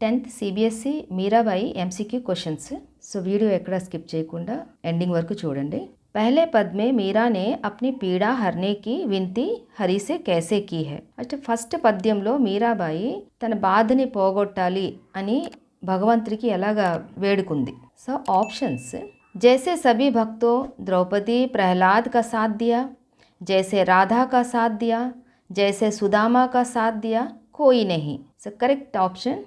10th CBSE Meerabai MCQ questions. So video ఎక్కడ skip చేయకుండా ending వరకు చూడండి. पहले पद में मीरा ने अपनी पीड़ा हरने की विनती हरि से कैसे की है. అంటే ఫస్ట్ పద్యంలో మీరాబాయి తన బాధని పోగొట్టాలి అని భగవంతుడికి ఎలాగా వేడుకుంది. సో ఆప్షన్స్, जैसे सभी भक्तों द्रौपदी प्रहलाद का साथ दिया, जैसे राधा का साथ दिया, जैसे सुदामा का साथ दिया, कोई नहीं. सो करेक्ट ऑप्शन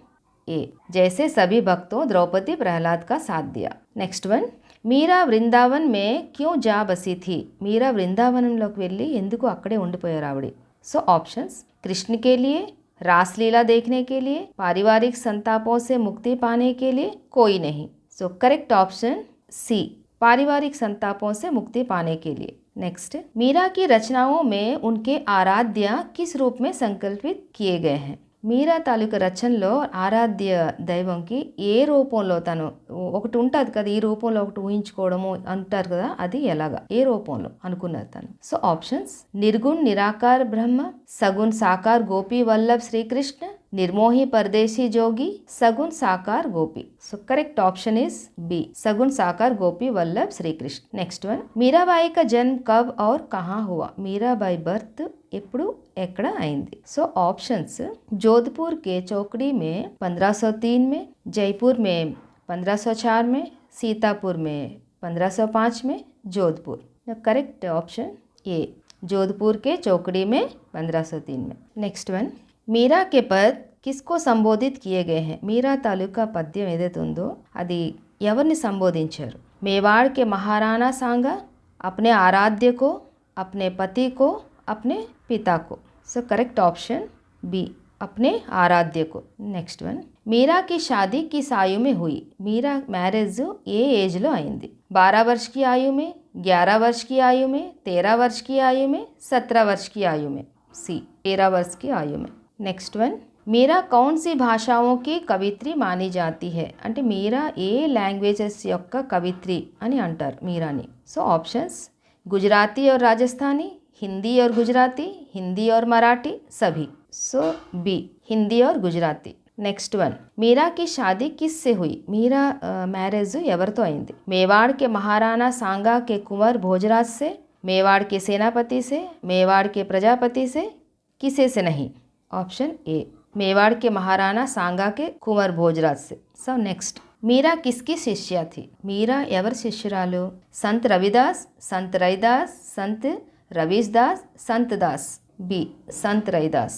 ए, जैसे सभी भक्तों द्रौपदी प्रहलाद का साथ दिया. नेक्स्ट वन, మీరా వృందావన్ మే క్యూ జా బసీ థీ. మీరా వృందావనంలోకి వెళ్ళి ఎందుకు అక్కడే ఉండిపోయారు ఆవిడ. సో ఆప్షన్స్, कृष्ण के लिए, रासलीला देखने के लिए, पारिवारिक संतापों से मुक्ति पाने के लिए, कोई नहीं. सो करेक्ट ऑप्शन सी, पारिवारिक संतापों से मुक्ति पाने के लिए. नेक्स्ट, मीरा की रचनाओं में उनके आराध्य किस रूप में संकल्पित किए गए हैं. మీరా తాలూకా రచనలో ఆరాధ్య దైవంకి ఏ రూపంలో తను ఒకటి ఉంటుంది కదా, ఈ రూపంలో ఒకటి ఊహించుకోవడము అంటారు కదా, అది ఎలాగా ఏ రూపంలో అనుకున్నారు తను. సో ఆప్షన్స్, నిర్గుణ్ నిరాకార్ బ్రహ్మ, సగుణ్ సాకార్ గోపి వల్లభ్ శ్రీకృష్ణ, निर्मोही परदेसी जोगी, सगुन साकार Gopi. So correct option is B, सगुन साकार गोपी वल्लभ श्री कृष्ण. नेक्स्ट वन, मीराबाई का जन्म कब और कहाँ हुआ. मीराबाई बर्थ ఎప్పుడు ఎక్కడ అయింది. సో ఆప్షన్స్, जोधपुर के चौकड़ी में 1503 में, जयपुर में 1504 में, सीतापुर में 1505 में, Jodhpur. Correct option A, Jodhpur के चौकड़ी में 1503 में. नेक्स्ट वन, మీరా के పద్ కిస్కో సంబోధిత్ కియే గए हैं. మీరా తాలూకా పద్యం ఏదైతే ఉందో అది ఎవరిని సంబోధించారు. మేవాड़ के महाराणा सांगा, अपने आराध्य को, अपने पति को, अपने पिता को. सो करेक्ट ऑप्शन बी, अपने आराध्य को. नेक्स्ट वन, మీరా की शादी किस आयु में हुई. మీరా మ్యారేజ్ ఏ ఏజ్లో అయింది. 12 वर्ष की आयु में, 11 वर्ष की आयु में, 13 वर्ष की आयु में, 17 वर्ष की आयु में. सी, 13 वर्ष की आयु में. నెక్స్ట్ వన్, మీరా కౌన్ సి భాషాओं की కవిత్రి మాని జాతి है. అంటే మీరా ఏ లాంగ్వేజెస్ యొక్క కవిత్రి అని అంటారు మీరాని. సో ఆప్షన్స్, गुजराती और राजस्थानी, हिंदी और गुजराती, हिंदी और मराठी, सभी. सो बी, हिंदी और गुजराती. नेक्स्ट वन, मीरा की शादी किससे हुई. మీరా మ్యారేజ్ ఎవరితో అయింది. मेवाड़ के महाराणा सांगा के कुंवर भोजराज से, मेवाड़ के सेनापति से, मेवाड़ के प्रजापति से, किसे से नहीं. ऑप्शन ए, मेवाड़ के महाराणा सांगा के कुंवर भोजराज से. सो नेक्स्ट, మీరా किसकी शिष्या थी. మీరా ఎవరి శిష్యురాలు. संत रविदास, संत रैदास, संत रवीश दास, संत दास. बी, संत रैदास.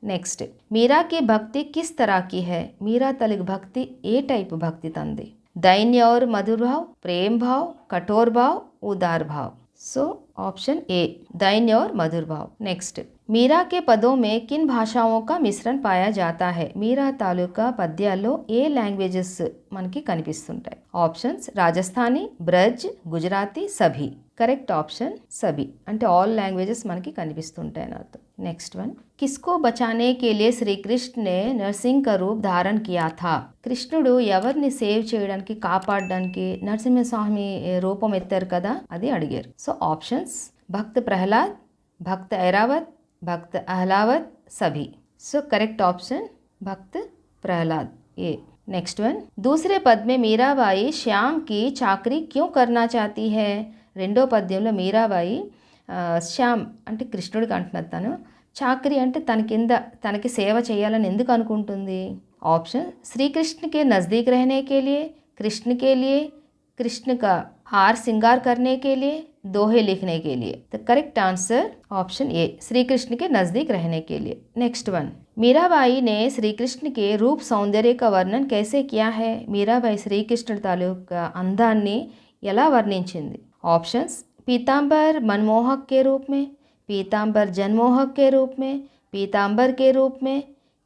नेक्स्ट, మీరా की भक्ति किस तरह की है. మీరా తల్లి భక్తి ఏ టైప్ భక్తి తంది. दैन्य और मधुर भाव, प्रेम भाव, कठोर भाव, उदार भाव. सो ऑप्शन ए, दैन्य और मधुर भाव. नेक्स्ट, మీరా के पदों में किन भाषाओं का मिश्रण पाया जाता है. మీరా తాలూకా పద్యాల్లో ఏ లాంగ్వేజెస్ మనకి కనిపిస్తుంటాయి. ఆప్షన్స్, రాజస్థానీ, బ్రజ్, గుజరాతీ, సభీ. కరెక్ట్ ఆప్షన్ సభీ, అంటే ఆల్ లాంగ్వేజెస్ మనకి కనిపిస్తుంటాయి అని అర్థం. నెక్స్ట్ వన్, किसको बचाने के लिए श्री कृष्ण ने नरसिंह का रूप धारण किया था. కృష్ణుడు ఎవరిని సేవ్ చేయడానికి కాపాడడానికి నరసింహస్వామి రూపం ఎత్తారు కదా, అది అడిగారు. సో ఆప్షన్స్, భక్త ప్రహ్లాద్, భక్త ఐరావత్, भक्त अहलावत, सभी. सो करेक्ट ऑप्शन भक्त प्रहलाद, ए. नेक्स्ट वन, दूसरे पद में मीराबाई श्याम की चाकरी क्यों करना चाहती है. రెండో పద్యంలో మీరాబాయి శ్యామ్ అంటే కృష్ణుడికి అంటున్నది, తను చాకరీ అంటే తన కింద తనకి సేవ చేయాలని ఎందుకు అనుకుంటుంది. ఆప్షన్, श्रीकृष्ण के नज़दीक रहने के लिए, कृष्ण के लिए, कृष्ण का हार श्रृंगार करने के लिए, दोहे लिखने के लिए. The correct answer option A, Shri Krishna के नज़दीक रहने के लिए. नेक्स्ट वन, मीराबाई ने श्री कृष्ण के रूप सौंदर्य का वर्णन कैसे किया है. మీరాబాయి శ్రీకృష్ణుడి తాలూకా అందాన్ని ఎలా వర్ణించింది. ऑप्शंस, पीताम्बर मनमोहक के रूप में, पीताम्बर जनमोहक के रूप में, पीताम्बर के रूप में,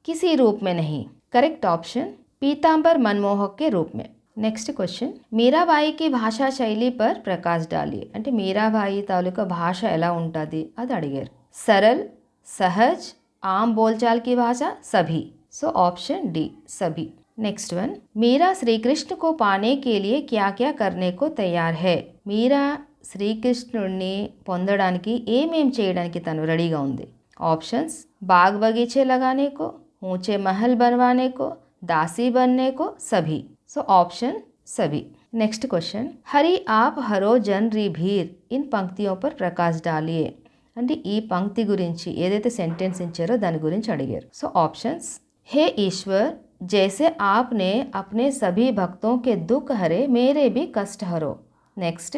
किसी रूप में नहीं. करेक्ट ऑप्शन, पीताम्बर मनमोहक के रूप में. నెక్స్ట్ క్వశ్చన్, మీరాబాయి की భాషా శైలి पर प्रकाश डालिए. అంటే మీరాబాయి తాలూకా భాష ఎలా ఉంటుంది అది అడిగారు. सरल, सहज, आम बोलचाल की भाषा, सभी. सो ऑप्शन डी, सभी. नेक्स्ट वन, मीरा श्री कृष्ण को पाने के लिए क्या क्या करने को तैयार है. మీరా శ్రీకృష్ణుడిని పొందడానికి ఏమేం చేయడానికి తను రెడీగా ఉంది. ऑप्शंस, बाग बगीचे लगाने को, ऊंचे महल बनवाने को, दासी बनने को सभी। सो ऑप्शन सभी। నెక్స్ట్ క్వశ్చన్ హరి ఆప్ హరో జన్ రీ భీర్ ఇన్ పంక్తియోं पर ప్రకాశ్ डालिए అంటే ఈ పంక్తి గురించి ఏదైతే సెంటెన్స్ ఇచ్చారో దాని గురించి అడిగారు. సో ఆప్షన్స్ हे ईश्वर जैसे आपने अपने सभी भक्तों के दुख हरे मेरे भी कष्ट हरो. नेक्स्ट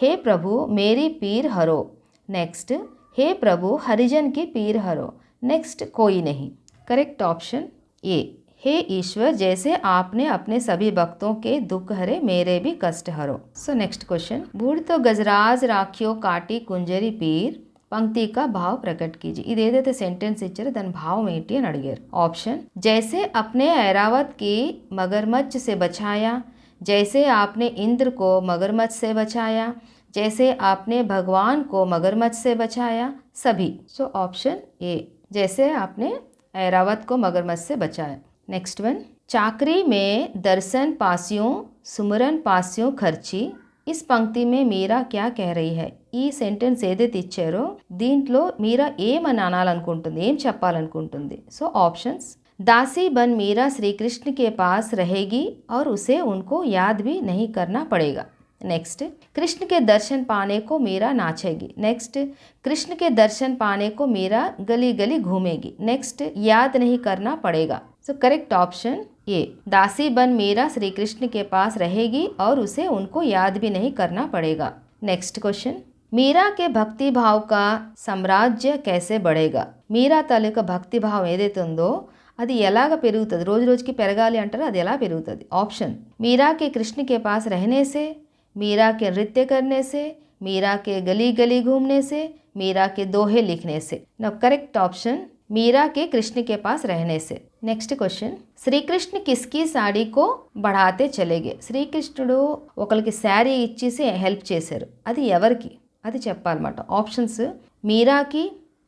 हे प्रभु मेरी पीर हरो. नेक्स्ट हे प्रभु हरिजन की पीर हरो. नेक्स्ट कोई नहीं. करेक्ट ऑप्शन ए हे ईश्वर जैसे आपने अपने सभी भक्तों के दुख हरे मेरे भी कष्ट हरो. सो नेक्स्ट क्वेश्चन बूढ़ तो गजराज राखियो काटी कुंजरी पीर పంక్తి కా భావ్ ప్రకట్ కీజిए. ఇది ఏదైతే సెంటెన్స్ ఇచ్చారో దాని భావం ఏంటి అని అడిగారు. ఆప్షన్ जैसे अपने ऐरावत की मगरमच्छ से बचाया, जैसे आपने इंद्र को मगरमच्छ से बचाया, जैसे आपने भगवान को मगरमच्छ से बचाया, सभी. सो ऑप्शन ए जैसे आपने ऐरावत को मगरमच्छ से बचाया. नेक्स्ट वन चाकरी में दर्शन पासियों सुमरन पासियों खर्ची. इस पंक्ति में మీరా क्या कह रही है. ఈ సెంటెన్స్ ఏదైతే ఇచ్చారో దీంట్లో మీరా ఏమని అనాలనుకుంటుంది, ఏం చెప్పాలనుకుంటుంది. సో ఆప్షన్స్ दासी बन मीरा श्री कृष्ण के पास रहेगी और उसे उनको याद भी नहीं करना पड़ेगा. नेक्स्ट कृष्ण के दर्शन पाने को मीरा नाचेगी. नेक्स्ट कृष्ण के दर्शन पाने को मीरा गली गली घूमेगी. नेक्स्ट याद नहीं करना पड़ेगा. सो करेक्ट ऑप्शन ए दासी बन मीरा श्री कृष्ण के पास रहेगी और उसे उनको याद भी नहीं करना पड़ेगा. नेक्स्ट क्वेश्चन మీరా के భక్తి భావ్ కా సామ్రాజ్య कैसे बढ़ेगा. మీరా తాలూకా భక్తి భావం ఏదైతే ఉందో అది ఎలాగ పెరుగుతుంది, రోజు రోజుకి పెరగాలి అంటారు, అది ఎలా పెరుగుతుంది. ఆప్షన్ మీరా के कृष्ण के पास रहने से, मीरा के नृत्य करने से, मीरा के गली गली घूमने से, मीरा के दोहे लिखने से. नाउ करेक्ट ऑप्शन मीरा के कृष्ण के पास रहने से. నెక్స్ట్ క్వశ్చన్ శ్రీకృష్ణ కిస్కి సాడీ కో బఢాతే చలేగే. శ్రీకృష్ణుడు ఒకరికి శారీ ఇచ్చేసి హెల్ప్ చేశారు, అది ఎవరికి అది చెప్పాలన్నమాట. ఆప్షన్స్ మీరాకి,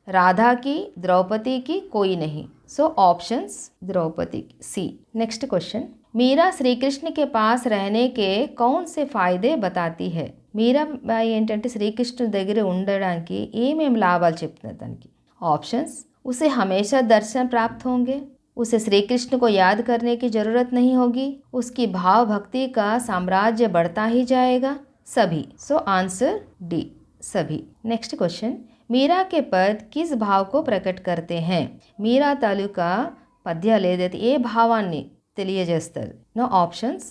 రాధాకి, ద్రౌపదికి, కోయి నహి. సో ఆప్షన్స్ ద్రౌపదికి C. Next question Meera Shrikrishna के पास रहने के कौन से फायदे बताती है. మీరాబాయి ఏంటంటే శ్రీకృష్ణుడి దగ్గర ఉండడానికి ఏమేమి లాభాలు చెప్తున్నారు దానికి. ఆప్షన్స్ उसे हमेशा दर्शन प्राप्त होंगे, उसे श्री कृष्ण को याद करने की जरूरत नहीं होगी, उसकी भाव भक्ति का साम्राज्य बढ़ता ही जाएगा, सभी. सो आंसर डी सभी. नेक्स्ट क्वेश्चन मीरा के पद किस भाव को प्रकट करते हैं. మీరా తాలూకా పద్యాలు ఏదైతే ఏ భావాన్ని తెలియజేస్తారు. नो ऑप्शंस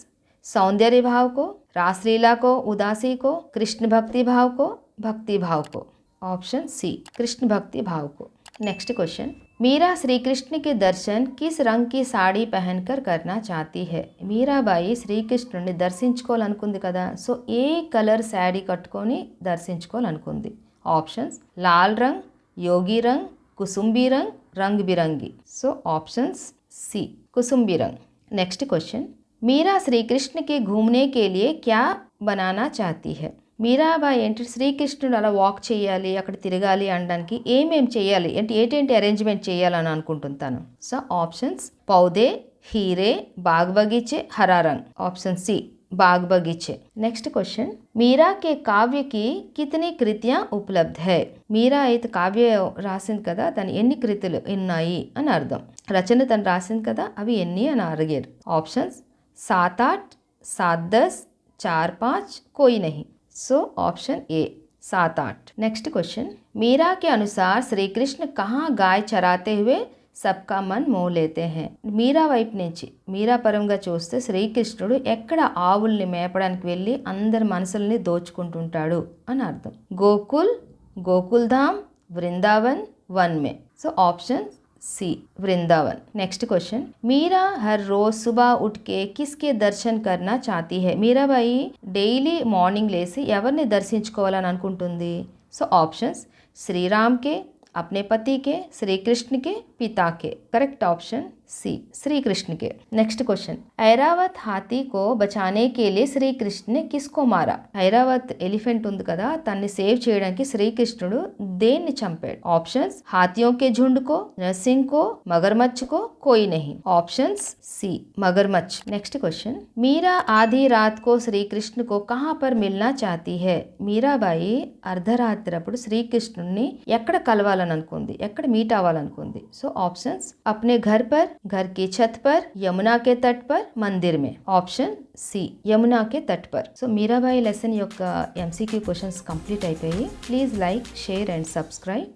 सौंदर्य भाव को, रासलीला को, उदासी को, कृष्ण भक्ति भाव को, भक्ति भाव को. ऑप्शन सी कृष्ण भक्ति भाव को. नेक्स्ट क्वेश्चन मीरा श्री कृष्ण के दर्शन किस रंग की साड़ी पहनकर करना चाहती है. మీరాబాయి శ్రీకృష్ణుడిని దర్శించుకోవాలనుకుంది కదా, సో ఏ కలర్ శారీ కట్టుకొని దర్శించుకోవాలనుకుంది. ఆప్షన్స్ లాల్ రంగ్, యోగి రంగ్, కుసుంబీ రంగ్, రంగ్ బిరంగి. సో ఆప్షన్స్ सी कुसुम्बी रंग. नेक्स्ट क्वेश्चन मीरा श्री कृष्ण के घूमने के लिए क्या बनाना चाहती है. మీరాబాయి ఏంటి శ్రీకృష్ణుడు అలా వాక్ చేయాలి, అక్కడ తిరగాలి అనడానికి ఏమేం చేయాలి అంటే ఏంటి అరేంజ్మెంట్ చేయాలని అనుకుంటుంటాను. సో ఆప్షన్స్ పౌదే, హీరే, బాగ్ బగీచే, హరా రంగ్. ఆప్షన్ సి बाग बगीचे. नेक्स्ट क्वेश्चन मीरा के काव्य की कितनी कृतियां उपलब्ध है. మీరా అయితే కావ్య రాసింది కదా, దాని ఎన్ని కృతులు ఉన్నాయి అని అర్థం. రచన తను రాసింది కదా, అవి ఎన్ని అని అడిగారు. ఆప్షన్స్ 7, 8, 7, 10, 4, 5, कोई नहीं. So option A 7, 8. Next question Meera के अनुसार श्री कृष्ण कहाँ गाय चराते हुए సబ్కా మన్ మో లేతే హే. మీరా వైపు నుంచి మీరా పరంగా చూస్తే శ్రీకృష్ణుడు ఎక్కడ ఆవుల్ని మేపడానికి వెళ్ళి అందరి మనసుల్ని దోచుకుంటుంటాడు అని అర్థం. గోకుల్, గోకుల్ధామ్, వృందావన్, వన్ మే. సో ఆప్షన్ सी वृंदावन. नेक्स्ट क्वेश्चन मीरा हर रोज सुबह उठ के किसके दर्शन करना चाहती है. మీరాబాయి డైలీ మార్నింగ్ లేసి ఎవరిని దర్శించుకోవాలని అనుకుంటుంది. సో ఆప్షన్స్ శ్రీరామ్ के, अपने पति के, श्री कृष्ण के, पिता के. Correct option C Shri Krishna के. नेक्स्ट क्वेश्चन ऐरावत हाथी को बचाने के लिए श्री कृष्ण ने किसको मारा. ఐరావత్ ఎలిఫెంట్ ఉంది కదా, తన్ని సేవ్ చేయడానికి శ్రీకృష్ణుడు దేన్ని చంపాడు. ఆప్షన్స్ हाथियों के झुंड को, नरसिंह को, मगरमच्छ को, कोई नहीं. ऑप्शंस सी मगरमच्छ. नेक्स्ट क्वेश्चन मीरा आधी रात को श्री कृष्ण को कहाँ पर मिलना चाहती है. మీరాబాయి అర్ధరాత్రి అప్పుడు శ్రీకృష్ణుడిని ఎక్కడ కలవాలని అనుకుంది, ఎక్కడ మీట్ అవ్వాలనుకుంది. సో ఆప్షన్స్ अपने घर पर, घर की छत पर, यमुना के तट पर, मंदिर में. ఆప్షన్ సి యమునా కే తట్ పర్. సో మీరాబాయి లెసన్ యొక్క ఎంసీక్యూ క్వశ్చన్స్ కంప్లీట్ అయిపోయి. Please like, share and subscribe.